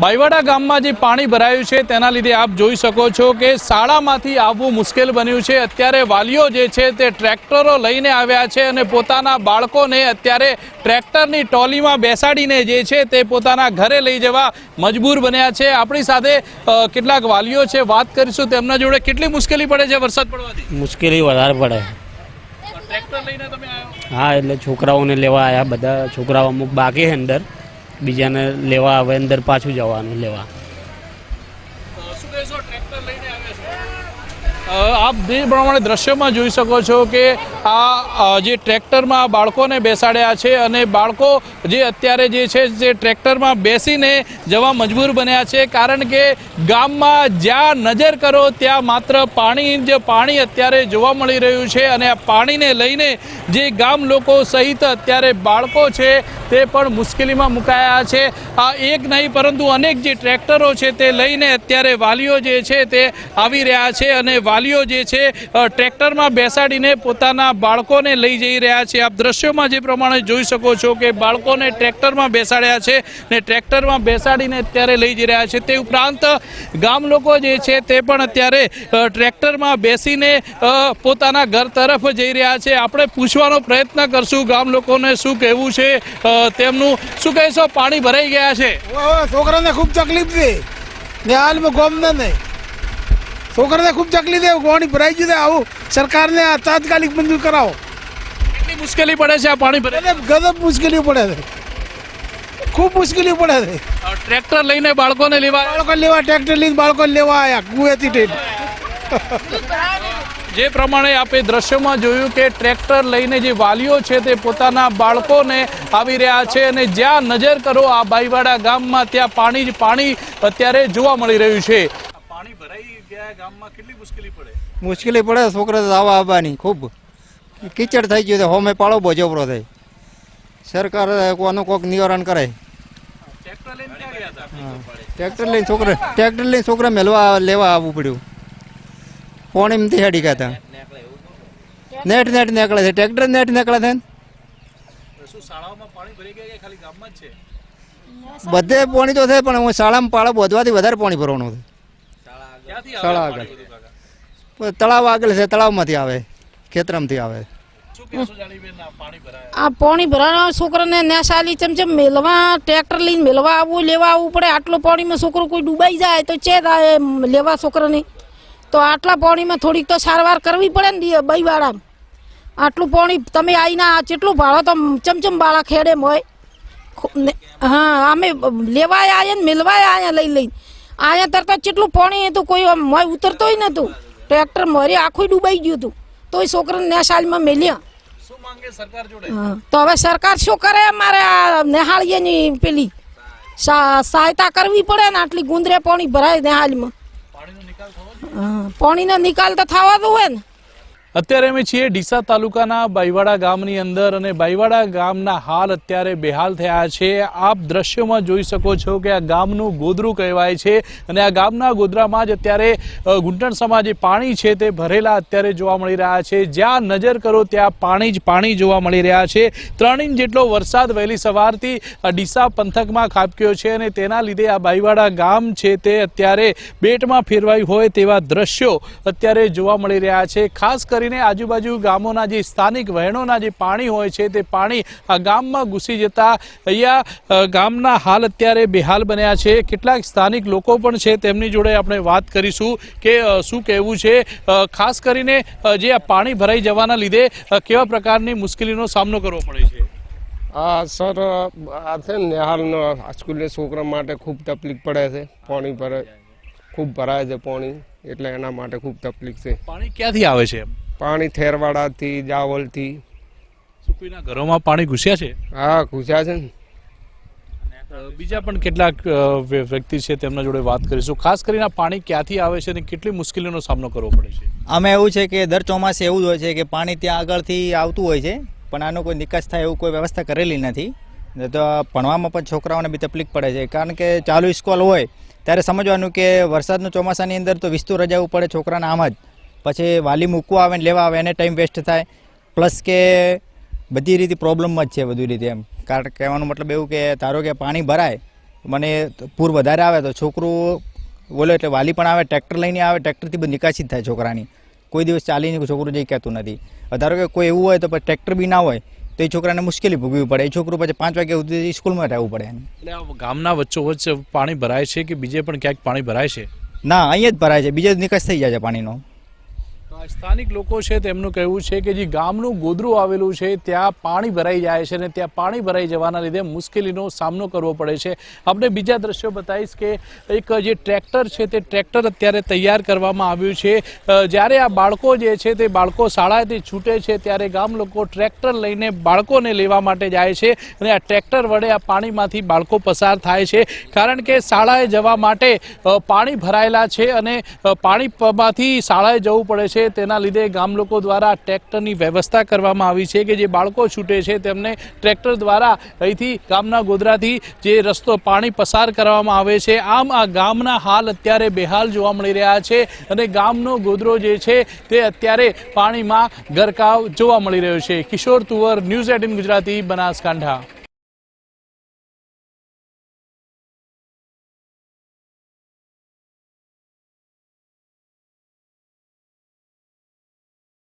બાઈવાડા ગામમાં જે પાણી ભરાયું છે તેના લીધે આપ જોઈ શકો છો કે શાળામાંથી આવવું મુશ્કેલ બન્યું છે। અત્યારે વાલીઓ જે છે તે ટ્રેક્ટરો લઈને આવ્યા છે અને પોતાના બાળકોને અત્યારે ટ્રેક્ટરની ટ્રોલીમાં બેસાડીને જે છે તે પોતાના ઘરે લઈ જવા મજબૂર બન્યા છે। આપણી સાથે કેટલાક વાલીઓ છે, વાત કરીશું તેમના જોડે। કેટલી મુશ્કેલી પડે છે વરસાદ પડવાથી? મુશ્કેલી વધારે પડે। ટ્રેક્ટર લઈને તમે આવ્યો? હા, એટલે છોકરાઓને લેવા આવ્યા। બધા છોકરાઓ અમુક બાકી છે અંદર, બીજાને લેવા આવે અંદર પાછું જવાનું લેવા। શું કહેશો, ટ્રેક્ટર લઈને આવ્યા છો? આપ જે પ્રમાણે દ્રશ્યમાં જોઈ શકો છો કે આ જે ટ્રેક્ટરમાં બાળકોને બેસાડ્યા છે અને બાળકો જે અત્યારે જે છે તે ટ્રેક્ટરમાં બેસીને જવા મજબૂર બન્યા છે, કારણ કે ગામમાં જ્યાં નજર કરો ત્યાં માત્ર પાણી અત્યારે જોવા મળી રહ્યું છે। અને આ પાણીને લઈને જે ગામ લોકો સહિત અત્યારે બાળકો છે તે પણ મુશ્કેલીમાં મુકાયા છે। આ એક નહીં પરંતુ અનેક જે ટ્રેક્ટરો છે તે લઈને અત્યારે વાલીઓ જે છે તે આવી રહ્યા છે અને વાલીઓ જે છે ટ્રેક્ટરમાં બેસાડીને પોતાના બાળકોને લઈ જઈ રહ્યા છે। આપ દ્રશ્યોમાં જે પ્રમાણે જોઈ શકો છો કે બાળકોને ટ્રેક્ટરમાં બેસાડ્યા છે ને ટ્રેક્ટરમાં બેસાડીને અત્યારે લઈ જઈ રહ્યા છે। તે ઉપરાંત ગામ લોકો જે છે તે પણ અત્યારે ટ્રેક્ટરમાં બેસીને પોતાના ઘર તરફ જઈ રહ્યા છે। આપણે પૂછવાનો પ્રયત્ન કરશું ગામ લોકોને શું કહેવું છે તેમનું। શું કહેશો, પાણી ભરાઈ ગયા છે? છોકરાને ખૂબ તકલીફ છે ને હાલમાં ગોમને નહીં, છોકરાને ખૂબ તકલીફ છે, પાણી ભરાઈ ગયું છે। આવું સરકારને તાત્કાલિક મંજૂર કરાવો। કેટલી મુશ્કેલી પડે છે આ પાણી ભરાય? ગજબ મુશ્કેલી પડે છે, ખૂબ મુશ્કેલી પડે છે। ટ્રેક્ટર લઈને બાળકોને લેવા ટ્રેક્ટર લઈને બાળકોને લેવા આવ્યા કુવેથી ટ્રેન। જે પ્રમાણે આપણે દ્રશ્યોમાં જોયું કે ટ્રેક્ટર લઈને જે વાલીઓ છે તે પોતાના બાળકોને આવી રહ્યા છે અને જ્યાં નજર કરો આ બાઈવાડા ગામમાં ત્યાં પાણી અત્યારે જોવા મળી રહ્યું છે। પાણી ભરાઈ ગયા ગામમાં કેટલી મુશ્કેલી પડે? મુશ્કેલી પડે, છોકરા આવવા આવવાની ખૂબ કીચડ થઈ ગયું છે। હોમે પાળો બહુ જબરો થાય। સરકાર કોનું કોઈક નિવારણ કરે। ટ્રેક્ટર લઈને છોકરા મેળવા લેવા આવવું પડ્યું। પાણીમાંથી હેડી ગયા હતા। નેટ નીકળે છે, ટ્રેક્ટર નેટ નીકળે છે। બધે પાણી તો થાય, પણ હું શાળામાં પાળો બોધવાથી વધારે પાણી ભરવાનું છે। શાળા આગળ તળાવ આગળ છે, તળાવમાંથી આવે, ખેતરમાંથી આવે। આ પાણી ભરાવા છોકરાને નેસાલી ચમચમ મેલવા ટ્રેક્ટર લઈને મેલવા આવવું લેવા આવવું પડે। આટલું પાણીમાં છોકરો કોઈ ડૂબાઈ જાય તો છે લેવા છોકરાને, તો આટલા પાણીમાં થોડીક તો સારવાર કરવી પડે ને બાઈવાડામાં। આટલું પાણી તમે આવીને જેટલું ભાડો તો ચમચમ બાળા ખેડે હોય। હા, અમે લેવા આવ્યા ને મેલવા આવ્યા લઈને અહીંયા તરતા જેટલું પાણી હતું કોઈ મોય ઉતરતોય નતું। ટ્રેક્ટર મારી આખું ડૂબાઈ ગયું હતું તોય છોકરાને નેસાલીમાં મેલ્યા। તો હવે સરકાર શું કરે? અમારે આ નેહાળીની પેલી સહાયતા કરવી પડે ને। આટલી ગુંદરે પાણી ભરાય નેહાળીમાં, પાણીનો નિકાલ તો થવા દો હોય ને। અત્યારે અમે છીએ ડીસા તાલુકાના બાઈવાડા ગામની અંદર અને બાઈવાડા ગામના હાલ અત્યારે બેહાલ થયા છે। આપ દ્રશ્યોમાં જોઈ શકો છો કે આ ગામનું ગોદરું કહેવાય છે અને આ ગામના ગોદરામાં જ અત્યારે ઘૂંટણસમાં જે પાણી છે તે ભરેલા અત્યારે જોવા મળી રહ્યા છે। જ્યાં નજર કરો ત્યાં પાણી જ પાણી જોવા મળી રહ્યા છે। 3 ઇંચ જેટલો વરસાદ વહેલી સવારથી ડીસા પંથકમાં ખાબક્યો છે અને તેના લીધે આ બાઈવાડા ગામ છે તે અત્યારે બેટમાં ફેરવાયું હોય તેવા દ્રશ્યો અત્યારે જોવા મળી રહ્યા છે। ખાસ કરીને આજુબાજુ ગામોના જે સ્થાનિક વહેણોના જે પાણી હોય છે તે પાણી આ ગામમાં ઘૂસી જતા અહીંયા ગામના હાલ અત્યારે બેહાલ બન્યા છે। કેટલાક સ્થાનિક લોકો પણ છે, તેમની જોડે આપણે વાત કરીશું કે શું કહેવું છે। ખાસ કરીને જે આ પાણી ભરાઈ જવાના લીધે કેવા પ્રકારની મુશ્કેલીનો સામનો કરવો પડે છે? હા સર, આ છે ને હાલનો સ્કૂલના છોકરા માટે ખૂબ તકલીફ પડે છે। પાણી ખૂબ ભરાય છે પાણી, એટલે એના માટે ખૂબ તકલીફ છે। પાણી ક્યાંથી આવે છે? પાણી થેરવાડાથી, જાવલથી। કોઈના ઘરોમાં પાણી ઘૂસ્યા છે? હા, ઘૂસ્યા છે ને। બીજા પણ કેટલાક વ્યક્તિ છે તેમના જોડે વાત કરીશું। ખાસ કરીને પાણી ક્યાંથી આવે છે અને કેટલી મુશ્કેલીનો સામનો કરવો પડે છે? આમાં એવું છે કે દર ચોમાસે એવું જ હોય છે કે પાણી ત્યાં આગળથી આવતું હોય છે, પણ આનો કોઈ નિકાસ થાય એવું કોઈ વ્યવસ્થા કરેલી નથી। તો ભણવામાં પણ છોકરાઓને બી તકલીફ પડે છે, કારણ કે ચાલુ સ્કૂલ હોય ત્યારે સમજવાનું કે વરસાદનું ચોમાસાની અંદર તો 20 તો રજાઓ પડે છોકરાને આમ જ, પછી વાલી મૂકવા આવે ને લેવા આવે એને ટાઈમ વેસ્ટ થાય, પ્લસ કે બધી રીતે પ્રોબ્લેમમાં જ છે બધી રીતે। એમ કારણ કહેવાનો મતલબ એવું કે ધારો કે પાણી ભરાય મને પૂર વધારે આવે તો છોકરું બોલો એટલે વાલી પણ આવે, ટ્રેક્ટર લઈને આવે, ટ્રેક્ટરથી બધી નિકાસી જ થાય છોકરાની. કોઈ દિવસ ચાલીને છોકરું જઈ કહેતું નથી. ધારો કે કોઈ એવું હોય તો પછી ટ્રેક્ટર બી ના હોય તો એ છોકરાને મુશ્કેલી ભોગવવી પડે. એ છોકરું પછી 5 વાગ્યા સુધી સ્કૂલમાં રહેવું પડે. એટલે આ ગામના વચ્ચોવચ્ચ પાણી ભરાય છે કે બીજે પણ ક્યાંક પાણી ભરાય છે? ના, અહીંયા જ ભરાય છે, બીજે નિકાસ થઈ જાય છે પાણીનો. સ્થાનિક લોકો છે તેમનું કહેવું છે કે જે ગામનું ગોદરું આવેલું છે ત્યાં પાણી ભરાઈ જાય છે અને ત્યાં પાણી ભરાઈ જવાના લીધે મુશ્કેલીનો સામનો કરવો પડે છે. આપણે બીજા દ્રશ્યો બતાવીશ કે એક જે ટ્રેક્ટર છે તે ટ્રેક્ટર અત્યારે તૈયાર કરવામાં આવ્યું છે. જ્યારે આ બાળકો જે છે તે બાળકો શાળાએથી છૂટે છે ત્યારે ગામ લોકો ટ્રેક્ટર લઈને બાળકોને લેવા માટે જાય છે અને આ ટ્રેક્ટર વડે આ પાણીમાંથી બાળકો પસાર થાય છે. કારણ કે શાળાએ જવા માટે પાણી ભરાયેલા છે અને પાણીમાંથી શાળાએ જવું પડે છે. તેના લીધે ગામ લોકો દ્વારા ટ્રેક્ટરની વ્યવસ્થા કરવામાં આવી છે કે જે બાળકો છૂટે છે તેમને ટ્રેક્ટર દ્વારા અહીંથી ગામના ગોદરાથી જે રસ્તો પાણી પસાર કરવામાં આવે છે. આમ આ ગામના હાલ અત્યારે બેહાલ જોવા મળી રહ્યા છે અને ગામનો ગોદરો જે છે તે અત્યારે પાણીમાં ગરકાવ જોવા મળી રહ્યો છે. કિશોર તુવર, ન્યૂઝ 18 ગુજરાતી, બનાસકાંઠા.